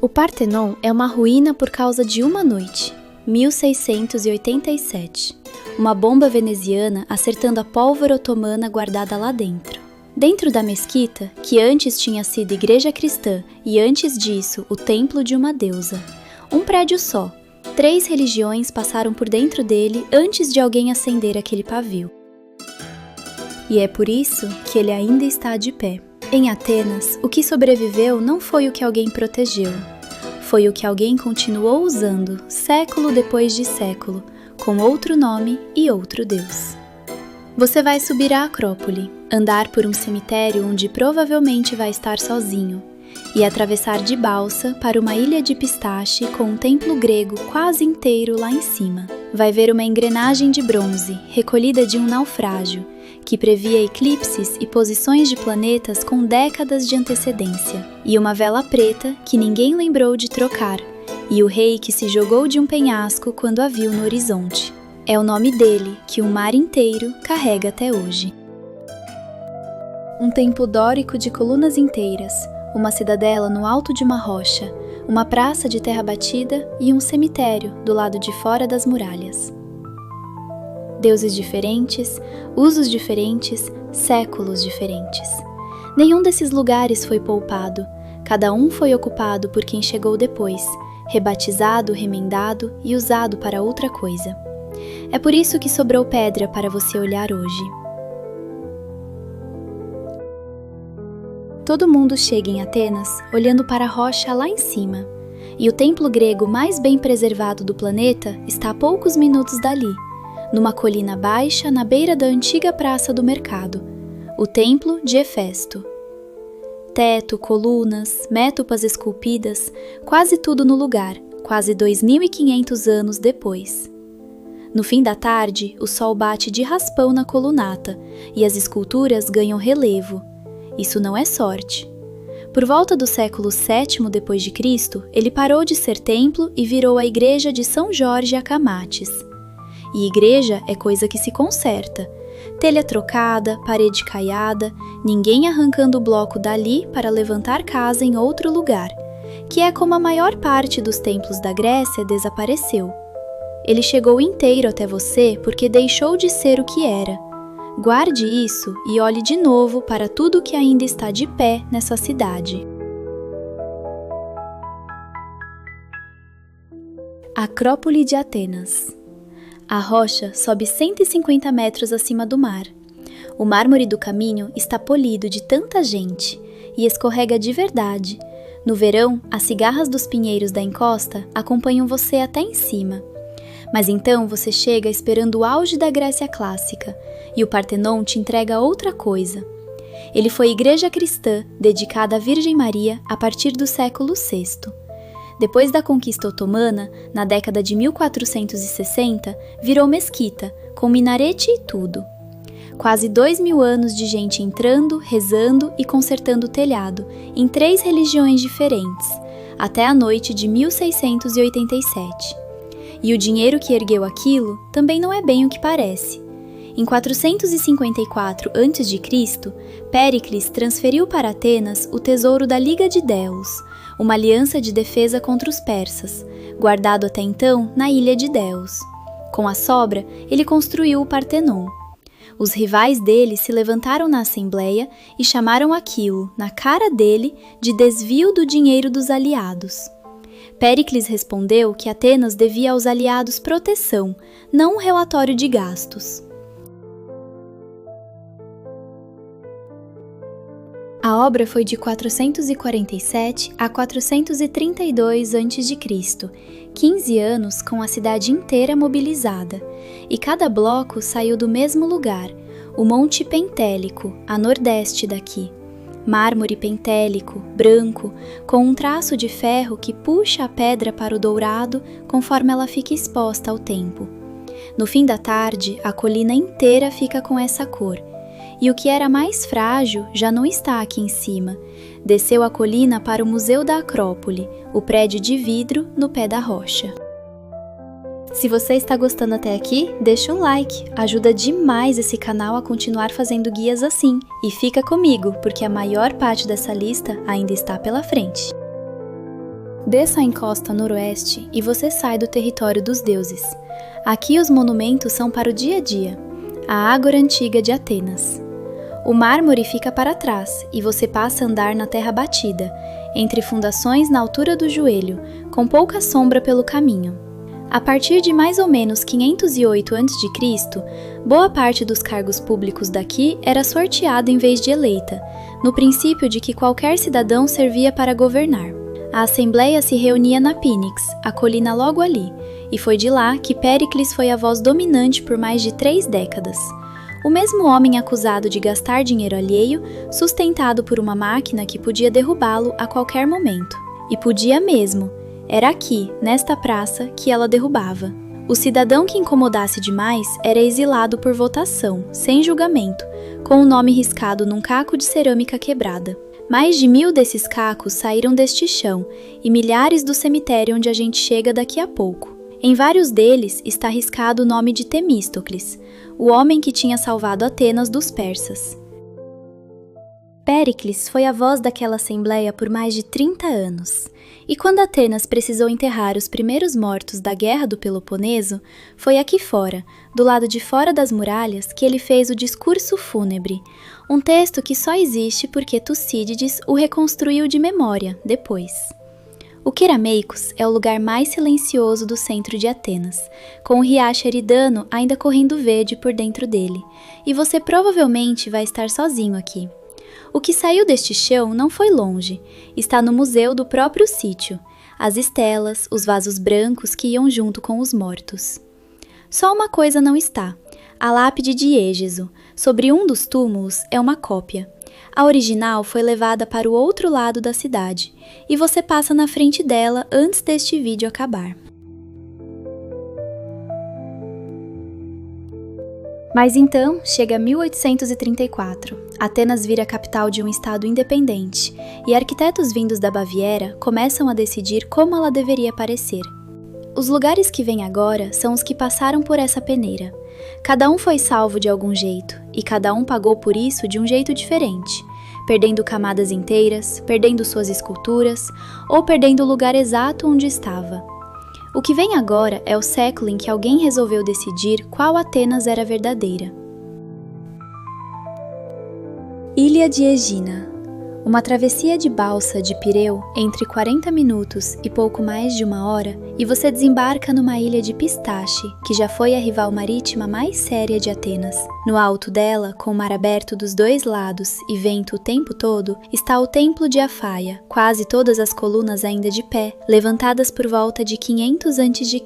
O Partenon é uma ruína por causa de uma noite, 1687. Uma bomba veneziana acertando a pólvora otomana guardada lá dentro. Dentro da mesquita, que antes tinha sido igreja cristã e antes disso o templo de uma deusa. Um prédio só. 3 religiões passaram por dentro dele antes de alguém acender aquele pavio. E é por isso que ele ainda está de pé. Em Atenas, o que sobreviveu não foi o que alguém protegeu. Foi o que alguém continuou usando, século depois de século, com outro nome e outro Deus. Você vai subir a Acrópole, andar por um cemitério onde provavelmente vai estar sozinho, e atravessar de balsa para uma ilha de pistache com um templo grego quase inteiro lá em cima. Vai ver uma engrenagem de bronze, recolhida de um naufrágio, que previa eclipses e posições de planetas com décadas de antecedência, e uma vela preta que ninguém lembrou de trocar, e o rei que se jogou de um penhasco quando a viu no horizonte. É o nome dele que o mar inteiro carrega até hoje. Um templo dórico de colunas inteiras, uma cidadela no alto de uma rocha, uma praça de terra batida e um cemitério do lado de fora das muralhas. Deuses diferentes, usos diferentes, séculos diferentes. Nenhum desses lugares foi poupado, cada um foi ocupado por quem chegou depois, rebatizado, remendado e usado para outra coisa. É por isso que sobrou pedra para você olhar hoje. Todo mundo chega em Atenas olhando para a rocha lá em cima, e o templo grego mais bem preservado do planeta está a poucos minutos dali, numa colina baixa na beira da antiga praça do mercado, o templo de Hefesto. Teto, colunas, métopas esculpidas, quase tudo no lugar, quase 2.500 anos depois. No fim da tarde, o sol bate de raspão na colunata e as esculturas ganham relevo. Isso não é sorte. Por volta do século VII d.C., ele parou de ser templo e virou a igreja de São Jorge Acamates. E igreja é coisa que se conserta. Telha trocada, parede caiada, ninguém arrancando o bloco dali para levantar casa em outro lugar, que é como a maior parte dos templos da Grécia desapareceu. Ele chegou inteiro até você porque deixou de ser o que era. Guarde isso e olhe de novo para tudo que ainda está de pé nessa cidade. Acrópole de Atenas. A rocha sobe 150 metros acima do mar. O mármore do caminho está polido de tanta gente e escorrega de verdade. No verão, as cigarras dos pinheiros da encosta acompanham você até em cima. Mas então você chega esperando o auge da Grécia clássica, e o Partenon te entrega outra coisa. Ele foi igreja cristã dedicada à Virgem Maria a partir do século VI. Depois da conquista otomana, na década de 1460, virou mesquita, com minarete e tudo. Quase 2.000 anos de gente entrando, rezando e consertando o telhado, em 3 religiões diferentes, até a noite de 1687. E o dinheiro que ergueu aquilo também não é bem o que parece. Em 454 a.C., Péricles transferiu para Atenas o tesouro da Liga de Delos, uma aliança de defesa contra os persas, guardado até então na ilha de Delos. Com a sobra, ele construiu o Partenon. Os rivais dele se levantaram na assembleia e chamaram aquilo, na cara dele, de desvio do dinheiro dos aliados. Péricles respondeu que Atenas devia aos aliados proteção, não um relatório de gastos. A obra foi de 447 a 432 a.C., 15 anos com a cidade inteira mobilizada, e cada bloco saiu do mesmo lugar, o Monte Pentélico, a nordeste daqui. Mármore pentélico, branco, com um traço de ferro que puxa a pedra para o dourado conforme ela fica exposta ao tempo. No fim da tarde, a colina inteira fica com essa cor, e o que era mais frágil já não está aqui em cima. Desceu a colina para o Museu da Acrópole, o prédio de vidro no pé da rocha. Se você está gostando até aqui, deixa um like, ajuda demais esse canal a continuar fazendo guias assim. E fica comigo, porque a maior parte dessa lista ainda está pela frente. Desça a encosta noroeste e você sai do território dos deuses. Aqui os monumentos são para o dia a dia. A Ágora Antiga de Atenas. O mármore fica para trás e você passa a andar na terra batida, entre fundações na altura do joelho, com pouca sombra pelo caminho. A partir de mais ou menos 508 a.C., boa parte dos cargos públicos daqui era sorteada em vez de eleita, no princípio de que qualquer cidadão servia para governar. A assembleia se reunia na Pínix, a colina logo ali, e foi de lá que Péricles foi a voz dominante por mais de 3 décadas. O mesmo homem acusado de gastar dinheiro alheio, sustentado por uma máquina que podia derrubá-lo a qualquer momento. E podia mesmo. Era aqui, nesta praça, que ela derrubava. O cidadão que incomodasse demais era exilado por votação, sem julgamento, com o nome riscado num caco de cerâmica quebrada. Mais de 1000 desses cacos saíram deste chão e milhares do cemitério onde a gente chega daqui a pouco. Em vários deles está riscado o nome de Temístocles, o homem que tinha salvado Atenas dos persas. Péricles foi a voz daquela assembleia por mais de 30 anos. E quando Atenas precisou enterrar os primeiros mortos da Guerra do Peloponeso, foi aqui fora, do lado de fora das muralhas, que ele fez o discurso fúnebre, um texto que só existe porque Tucídides o reconstruiu de memória, depois. O Querameicos é o lugar mais silencioso do centro de Atenas, com o riacho Eridano ainda correndo verde por dentro dele, e você provavelmente vai estar sozinho aqui. O que saiu deste chão não foi longe, está no museu do próprio sítio, as estelas, os vasos brancos que iam junto com os mortos. Só uma coisa não está, a lápide de Égeso, sobre um dos túmulos é uma cópia. A original foi levada para o outro lado da cidade, e você passa na frente dela antes deste vídeo acabar. Mas então, chega 1834, Atenas vira capital de um estado independente, e arquitetos vindos da Baviera começam a decidir como ela deveria parecer. Os lugares que vêm agora são os que passaram por essa peneira. Cada um foi salvo de algum jeito, e cada um pagou por isso de um jeito diferente, perdendo camadas inteiras, perdendo suas esculturas, ou perdendo o lugar exato onde estava. O que vem agora é o século em que alguém resolveu decidir qual Atenas era verdadeira. Ilha de Egina. Uma travessia de balsa de Pireu entre 40 minutos e pouco mais de 1 hora, e você desembarca numa ilha de Pistache, que já foi a rival marítima mais séria de Atenas. No alto dela, com o mar aberto dos 2 lados e vento o tempo todo, está o templo de Afaia, quase todas as colunas ainda de pé, levantadas por volta de 500 a.C.,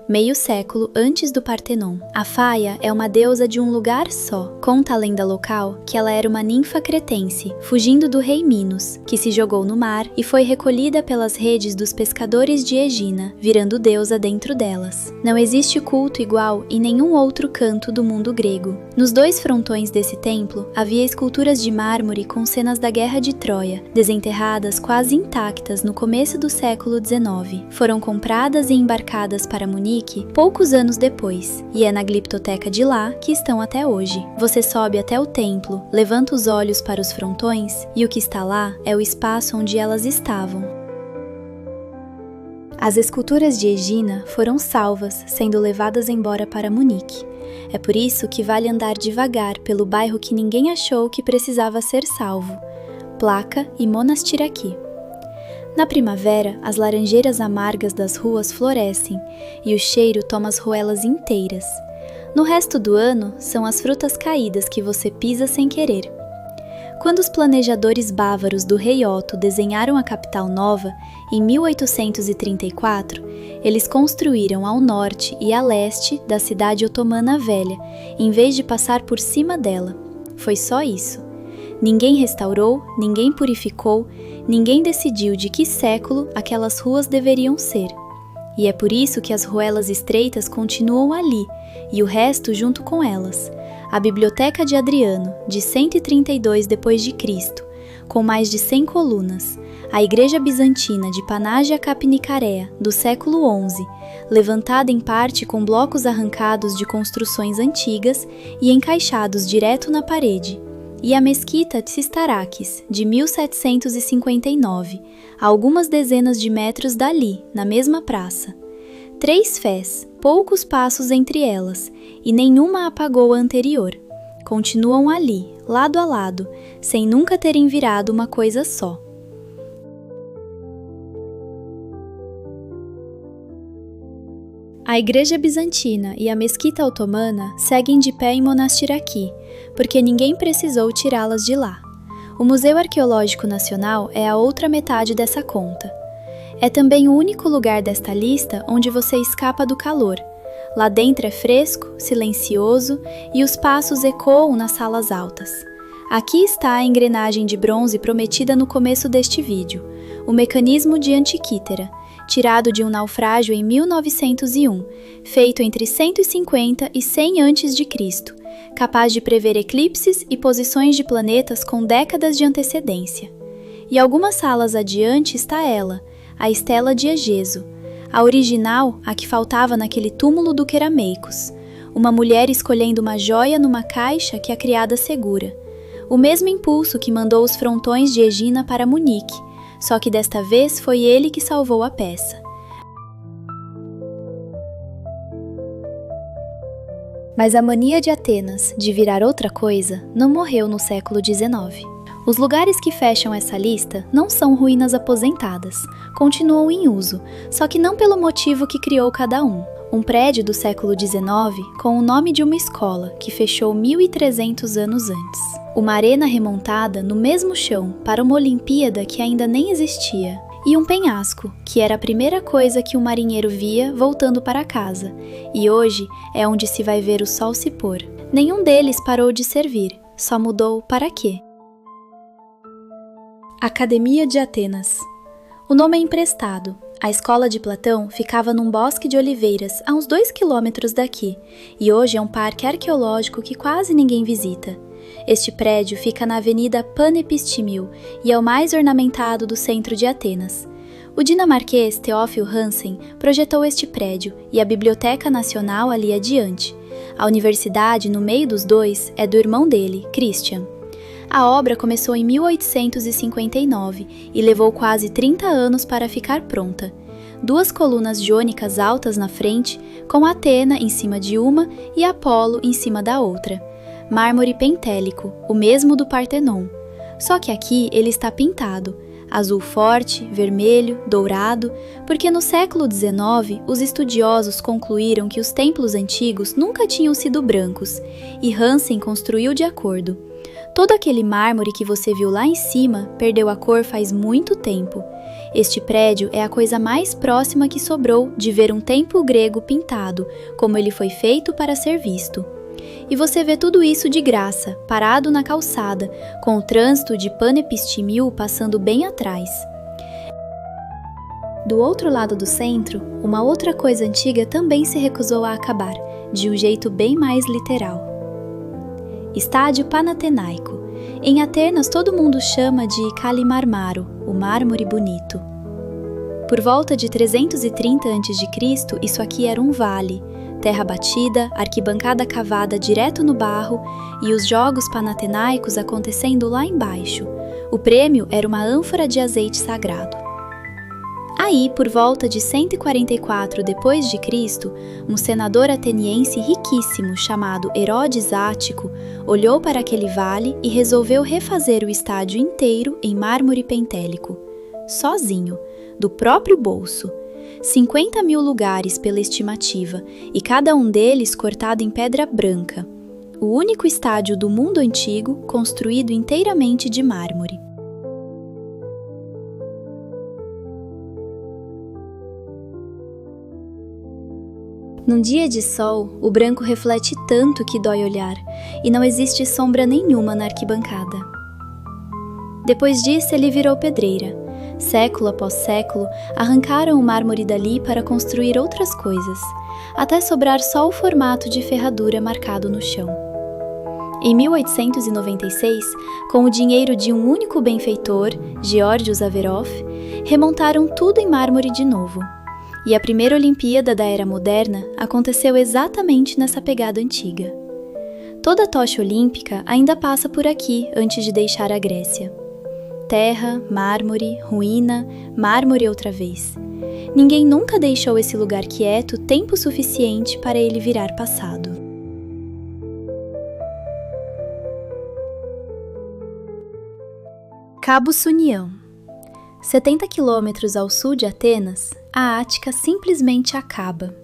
meio século antes do Partenon. Afaia é uma deusa de um lugar só. Conta a lenda local que ela era uma ninfa cretense, fugindo do rei Minos, que se jogou no mar e foi recolhida pelas redes dos pescadores de Egina, virando deusa dentro delas. Não existe culto igual em nenhum outro canto do mundo grego. Nos 2 frontões desse templo havia esculturas de mármore com cenas da Guerra de Troia, desenterradas quase intactas no começo do século XIX. Foram compradas e embarcadas para Munique poucos anos depois, e é na gliptoteca de lá que estão até hoje. Você sobe até o templo, levanta os olhos para os frontões e o que está lá é o espaço onde elas estavam. As esculturas de Egina foram salvas, sendo levadas embora para Munique. É por isso que vale andar devagar pelo bairro que ninguém achou que precisava ser salvo, Placa e Monastiraki. Na primavera, as laranjeiras amargas das ruas florescem e o cheiro toma as ruelas inteiras. No resto do ano, são as frutas caídas que você pisa sem querer. Quando os planejadores bávaros do rei Otto desenharam a capital nova, em 1834, eles construíram ao norte e a leste da cidade otomana velha, em vez de passar por cima dela. Foi só isso. Ninguém restaurou, ninguém purificou, ninguém decidiu de que século aquelas ruas deveriam ser. E é por isso que as ruelas estreitas continuam ali, e o resto junto com elas. A Biblioteca de Adriano, de 132 d.C., com mais de 100 colunas, a Igreja Bizantina de Panágia Capnicarea, do século XI, levantada em parte com blocos arrancados de construções antigas e encaixados direto na parede, e a Mesquita Tsistarakis, de 1759, a algumas dezenas de metros dali, na mesma praça. 3 fés, poucos passos entre elas, e nenhuma apagou a anterior. Continuam ali, lado a lado, sem nunca terem virado uma coisa só. A Igreja Bizantina e a Mesquita Otomana seguem de pé em Monastiraki, porque ninguém precisou tirá-las de lá. O Museu Arqueológico Nacional é a outra metade dessa conta. É também o único lugar desta lista onde você escapa do calor. Lá dentro é fresco, silencioso e os passos ecoam nas salas altas. Aqui está a engrenagem de bronze prometida no começo deste vídeo, o mecanismo de Antiquítera, tirado de um naufrágio em 1901, feito entre 150 e 100 a.C., capaz de prever eclipses e posições de planetas com décadas de antecedência. E algumas salas adiante está ela, a Estela de Egeso, a original, a que faltava naquele túmulo do Querameicos, uma mulher escolhendo uma joia numa caixa que a criada segura, o mesmo impulso que mandou os frontões de Egina para Munique, só que desta vez foi ele que salvou a peça. Mas a mania de Atenas de virar outra coisa não morreu no século XIX. Os lugares que fecham essa lista não são ruínas aposentadas, continuam em uso, só que não pelo motivo que criou cada um. Um prédio do século XIX com o nome de uma escola que fechou 1.300 anos antes. Uma arena remontada no mesmo chão para uma Olimpíada que ainda nem existia. E um penhasco, que era a primeira coisa que um marinheiro via voltando para casa, e hoje é onde se vai ver o sol se pôr. Nenhum deles parou de servir, só mudou para quê? Academia de Atenas. O nome é emprestado. A escola de Platão ficava num bosque de oliveiras a uns 2 quilômetros daqui, e hoje é um parque arqueológico que quase ninguém visita. Este prédio fica na Avenida Panepistimiou e é o mais ornamentado do centro de Atenas. O dinamarquês Theophil Hansen projetou este prédio e a Biblioteca Nacional ali adiante. A universidade, no meio dos dois, é do irmão dele, Christian. A obra começou em 1859 e levou quase 30 anos para ficar pronta. 2 colunas jônicas altas na frente, com Atena em cima de uma e Apolo em cima da outra. Mármore pentélico, o mesmo do Partenon. Só que aqui ele está pintado, azul forte, vermelho, dourado, porque no século XIX os estudiosos concluíram que os templos antigos nunca tinham sido brancos, e Hansen construiu de acordo. Todo aquele mármore que você viu lá em cima perdeu a cor faz muito tempo. Este prédio é a coisa mais próxima que sobrou de ver um templo grego pintado, como ele foi feito para ser visto. E você vê tudo isso de graça, parado na calçada, com o trânsito de Panepistimiou passando bem atrás. Do outro lado do centro, uma outra coisa antiga também se recusou a acabar, de um jeito bem mais literal. Estádio Panatenaico. Em Atenas todo mundo chama de Kalimarmaro, o mármore bonito. Por volta de 330 a.C., isso aqui era um vale, terra batida, arquibancada cavada direto no barro e os jogos panatenaicos acontecendo lá embaixo. O prêmio era uma ânfora de azeite sagrado. Aí, por volta de 144 d.C., um senador ateniense riquíssimo chamado Herodes Ático olhou para aquele vale e resolveu refazer o estádio inteiro em mármore pentélico, sozinho, do próprio bolso. 50.000 lugares pela estimativa, e cada um deles cortado em pedra branca. O único estádio do mundo antigo construído inteiramente de mármore. Num dia de sol, o branco reflete tanto que dói olhar, e não existe sombra nenhuma na arquibancada. Depois disso, ele virou pedreira. Século após século, arrancaram o mármore dali para construir outras coisas, até sobrar só o formato de ferradura marcado no chão. Em 1896, com o dinheiro de um único benfeitor, Georgios Averof, remontaram tudo em mármore de novo. E a primeira Olimpíada da Era Moderna aconteceu exatamente nessa pegada antiga. Toda a tocha olímpica ainda passa por aqui antes de deixar a Grécia. Terra, mármore, ruína, mármore outra vez. Ninguém nunca deixou esse lugar quieto tempo suficiente para ele virar passado. Cabo Sunião. 70 quilômetros ao sul de Atenas, a Ática simplesmente acaba.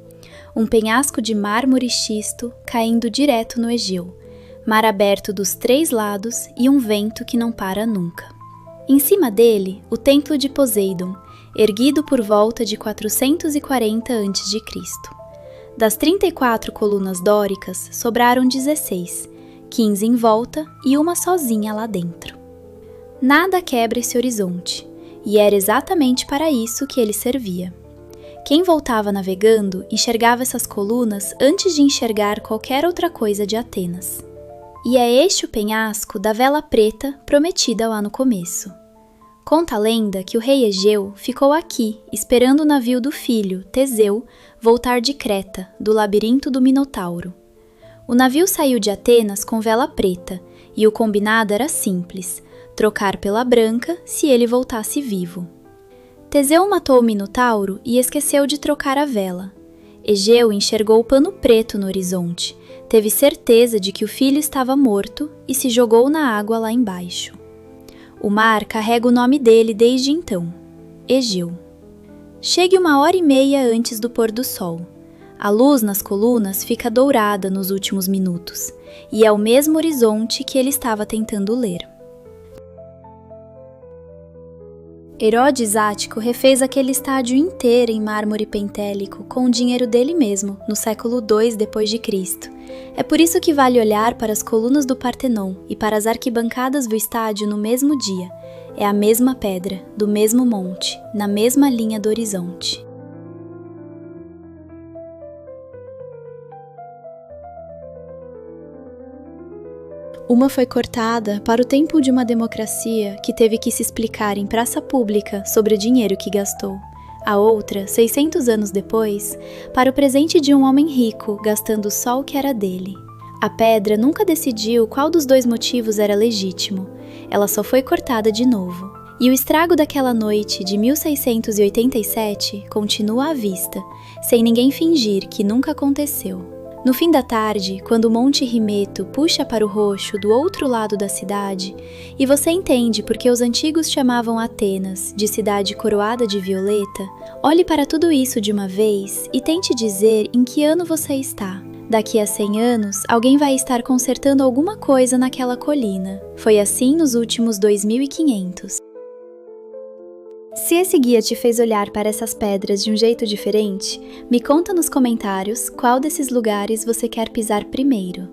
Um penhasco de mármore e xisto caindo direto no Egeu, mar aberto dos 3 lados e um vento que não para nunca. Em cima dele, o templo de Poseidon, erguido por volta de 440 a.C. Das 34 colunas dóricas, sobraram 16, 15 em volta e uma sozinha lá dentro. Nada quebra esse horizonte, e era exatamente para isso que ele servia. Quem voltava navegando enxergava essas colunas antes de enxergar qualquer outra coisa de Atenas. E é este o penhasco da vela preta prometida lá no começo. Conta a lenda que o rei Egeu ficou aqui esperando o navio do filho, Teseu, voltar de Creta, do labirinto do Minotauro. O navio saiu de Atenas com vela preta, e o combinado era simples: trocar pela branca se ele voltasse vivo. Teseu matou o Minotauro e esqueceu de trocar a vela. Egeu enxergou o pano preto no horizonte, teve certeza de que o filho estava morto e se jogou na água lá embaixo. O mar carrega o nome dele desde então, Egeu. Chegue 1h30 antes do pôr do sol. A luz nas colunas fica dourada nos últimos minutos, e é o mesmo horizonte que ele estava tentando ler. Herodes Ático refez aquele estádio inteiro em mármore pentélico com o dinheiro dele mesmo, no século II d.C. É por isso que vale olhar para as colunas do Partenon e para as arquibancadas do estádio no mesmo dia. É a mesma pedra, do mesmo monte, na mesma linha do horizonte. Uma foi cortada para o tempo de uma democracia que teve que se explicar em praça pública sobre o dinheiro que gastou. A outra, 600 anos depois, para o presente de um homem rico gastando só o que era dele. A pedra nunca decidiu qual dos 2 motivos era legítimo. Ela só foi cortada de novo. E o estrago daquela noite de 1687 continua à vista, sem ninguém fingir que nunca aconteceu. No fim da tarde, quando o Monte Rimeto puxa para o roxo do outro lado da cidade, e você entende por que os antigos chamavam Atenas de cidade coroada de violeta, olhe para tudo isso de uma vez e tente dizer em que ano você está. Daqui a 100 anos, alguém vai estar consertando alguma coisa naquela colina. Foi assim nos últimos 2500. Se esse guia te fez olhar para essas pedras de um jeito diferente, me conta nos comentários qual desses lugares você quer pisar primeiro.